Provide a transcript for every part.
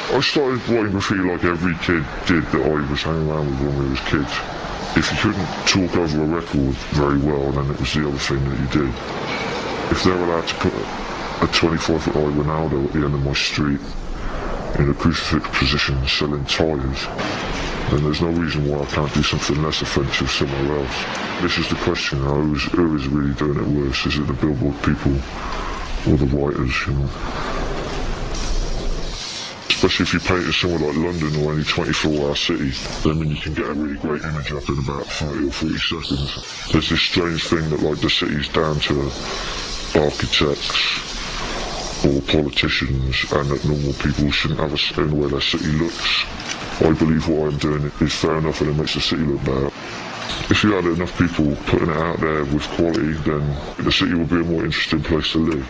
I started writing graffiti like every kid did that I was hanging around with when we was kids. If you couldn't talk over a record very well, then it was the other thing that you did. If they're allowed to put a 25-foot high Ronaldo at the end of my street in a crucifix position selling tyres, then there's no reason why I can't do something less offensive somewhere else. This is the question, who is really doing it worse? Is it the billboard people or the writers, you know? Especially if you paint it somewhere like London or any 24-hour city, then you can get a really great image up in about 30 or 40 seconds. There's this strange thing that like the city's down to architects or politicians, and that normal people shouldn't have a say in the way their city looks. I believe what I'm doing is fair enough and it makes the city look better. If you had enough people putting it out there with quality, then the city would be a more interesting place to live.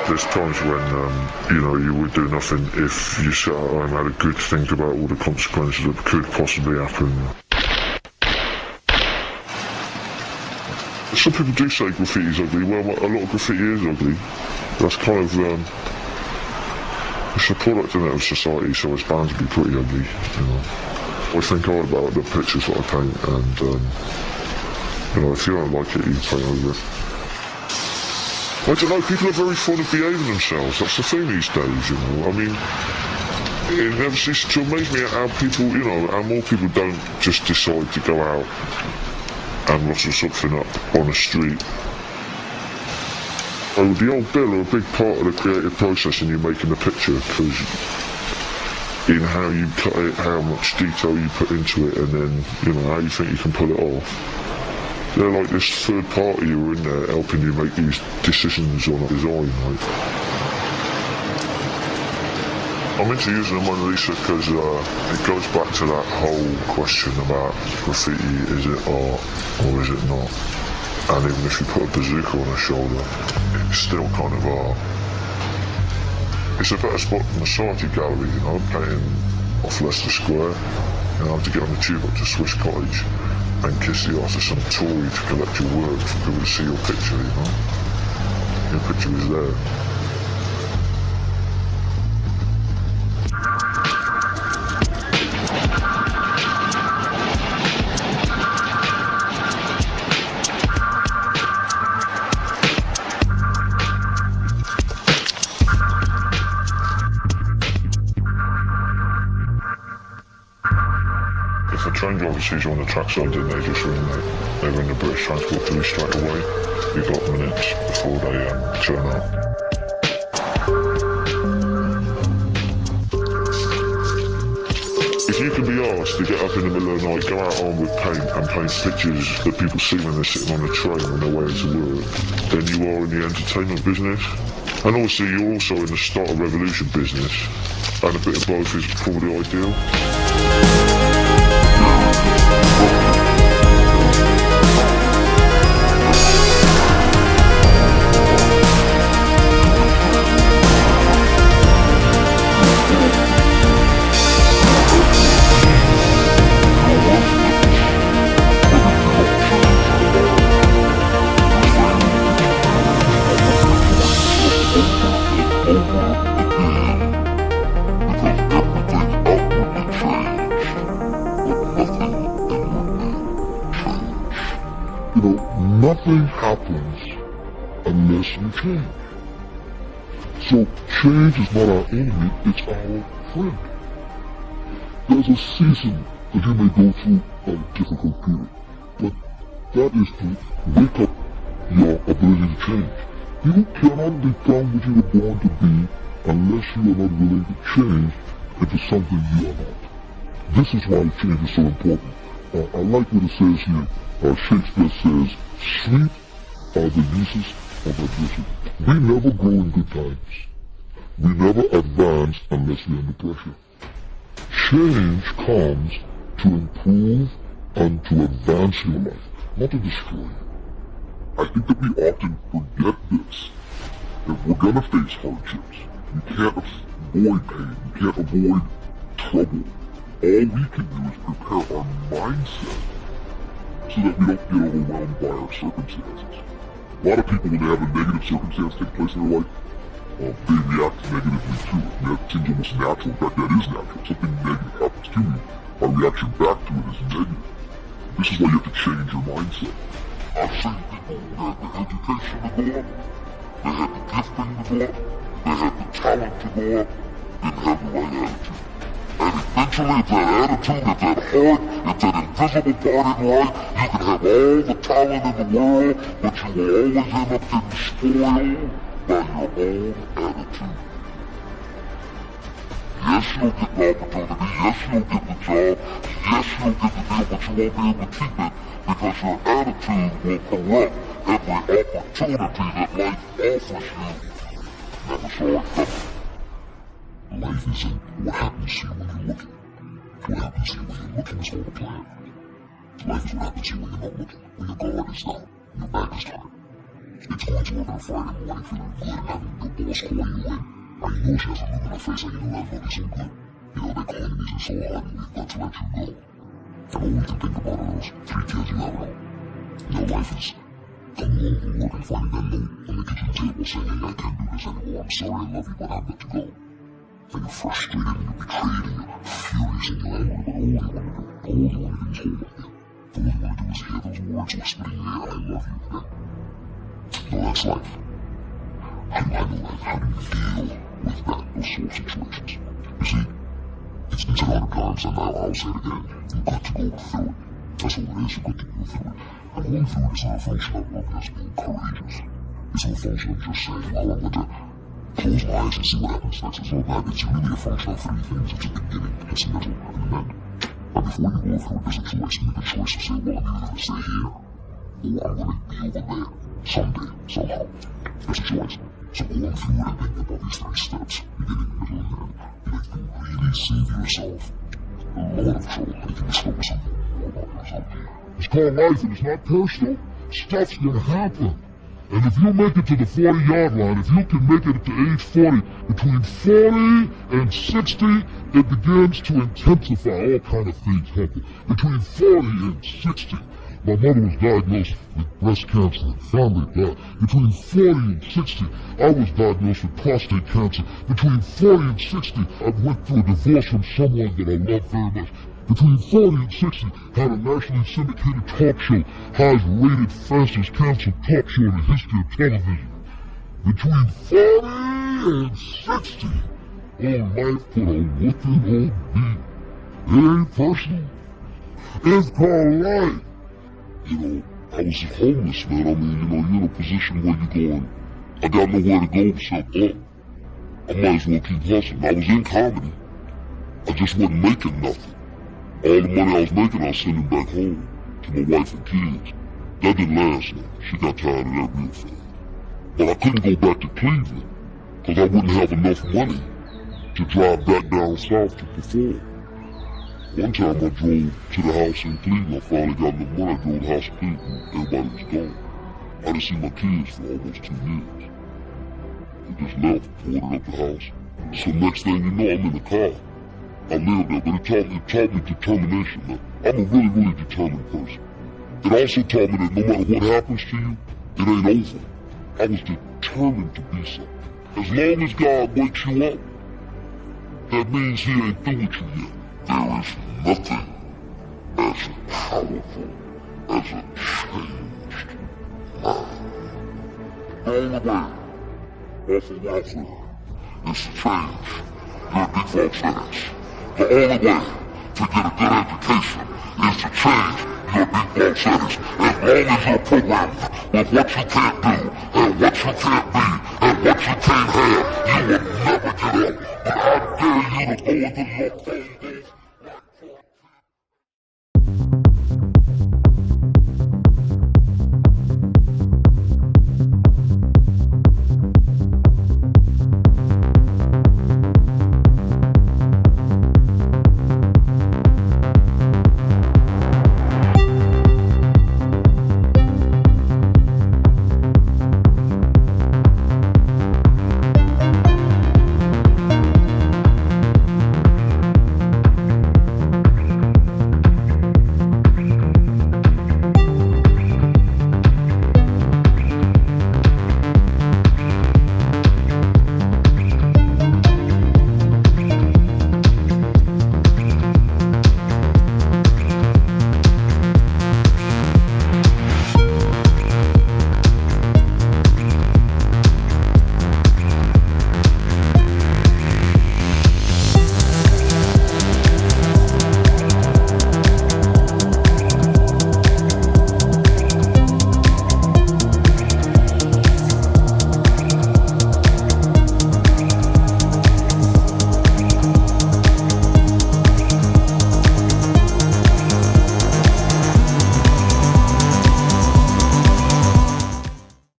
There's times when, you would do nothing if you sat at home and had a good think about all the consequences that could possibly happen. Some people do say graffiti's ugly. Well, a lot of graffiti is ugly. That's kind of, it's a product of society, so it's bound to be pretty ugly, you know. I think hard about the pictures that I paint, and, if you don't like it, you can paint over it. I don't know, people are very fond of behaving themselves. That's the thing these days, you know. I mean, it never ceases to amaze me how people, how more people don't just decide to go out and rustle something up on a street. Oh, the old bill are a big part of the creative process in you making the picture, because in how you cut it, how much detail you put into it, and then, how you think you can pull it off. They're like this third party who are in there helping you make these decisions on a design, right? I'm into using the Mona Lisa because it goes back to that whole question about graffiti, is it art or is it not? And even if you put a bazooka on her shoulder, it's still kind of art. It's a better spot than the Society Gallery, painting off Leicester Square. I have to get on the tube up to Swiss Cottage and kiss the ass of some Tory to collect your work for people to see your picture, Your picture is there. If a train driver sees you on the trackside, then they just ring the British Transport Police straight away. You've got minutes before they turn up. If you can be asked to get up in the middle of the night, go out armed with paint and paint pictures that people see when they're sitting on a train on their way into work, then you are in the entertainment business. And also, you're also in the start of revolution business. And a bit of both is probably ideal. Nothing happens unless you change. So change is not our enemy, it's our friend. There's a season that you may go through a difficult period, but that is to wake up your ability to change. You cannot become what you were born to be unless you are not willing to change into something you are not. This is why change is so important. I like what it says here. Shakespeare says, sweet are the uses of adversity. We never grow in good times. We never advance unless we're under pressure. Change comes to improve and to advance your life, not to destroy you. I think that we often forget this. If we're gonna face hardships, you can't avoid pain, you can't avoid trouble. All we can do is prepare our mindset so that we don't get overwhelmed by our circumstances. A lot of people, when they have a negative circumstance take place in their life, they react negatively to it. That seems almost natural. In fact, that is natural. Something negative happens to you, our reaction back to it is negative. This is why you have to change your mindset. I've seen people who had the education to go up, they had the gifting to go up, they had the talent to go up, didn't have the right attitude. And eventually, if that attitude, if that heart, if that invisible part in life, you can have all the talent in the world, but you will always end up getting spoiled by your own attitude. Yes, you'll get the opportunity, yes, you'll get the job, yes, you'll get the deal, but you won't be able to keep it because your attitude will corrupt every opportunity that life offers you. Never saw it coming. Life isn't what happens to you when you're looking. What happens to you when you're looking is all the plan. Life is what happens to you when you're not looking, when your guard is down, when your back is turned. It's going to work on a Friday morning feeling good and having your boss call you in. And you know she has a look in her face and you know that look is so good. You know that economies are so hard and we've got to let you go. And all you can think about are those 3 kids you have at home. Your life is coming home from work and finding that note on the kitchen table saying, hey, I can't do this anymore, I'm sorry, I love you, but I've got to go. And you're frustrated and you're betrayed and you're furious and you're angry, but all you want to do is hold on there. All you want to do is hear those words whispered in your ear, I love you, man. No, that's life. How do I know that? How do you deal with that, those sort of situations? You see, it's been said 100 times and I'll say it again. You've got to go through it. That's all it is, you've got to go through it. And going through it is not a function of us being courageous. It's not a function of just saying, well, I'm going to close my eyes and see what happens next. It's not that. It's really a function of 3 things. It's a beginning, it's a middle, and an end. And before you go through it, there's a choice. You make a choice to say, well, I'm either going to stay here, or I'm going to be over there, someday, somehow. There's a choice. So going through it and thinking about these 3 steps, beginning, middle, and end, you can really save yourself a lot of trouble. And you can discover something more about yourself. It's called life and it's not personal. Stuff's gonna happen. And if you make it to the 40-yard line, if you can make it to age 40, between 40 and 60, it begins to intensify. All kind of things happen. Between 40 and 60, my mother was diagnosed with breast cancer and family died. Between 40 and 60, I was diagnosed with prostate cancer. Between 40 and 60, I went through a divorce from someone that I loved very much. Between 40 and 60, had a nationally syndicated talk show, highest rated, fastest canceled talk show in the history of television. Between 40 and 60, all life put a whooping on me. It ain't personal. It's called life. You know, I was homeless, man. I mean, you know, you're in a position where you're going, I got nowhere to go except up. I might as well keep hustling. I was in comedy. I just wasn't making nothing. All the money I was making, I was sending back home to my wife and kids. That didn't last long. She got tired of that real fast. But I couldn't go back to Cleveland, because I wouldn't have enough money to drive back down south to perform. One time I drove to the house in Cleveland. I finally got enough money. I drove to the house in Cleveland. Everybody was gone. I didn't see my kids for almost 2 years. They just left, boarded up the house. So next thing you know, I'm in the car. I lived there, but it taught me determination, man. I'm a really, really determined person. It also taught me that no matter what happens to you, it ain't over. I was determined to be something. As long as God wakes you up, that means He ain't through with you yet. There is nothing as powerful as a changed mind. The only way off of welfare is to change your default settings. The only way to get a good education is to change your default settings. As long as you're programmed with what you can't do, and what you can't be, and what you can't have, you will never get up. But I dare you to go into your phone.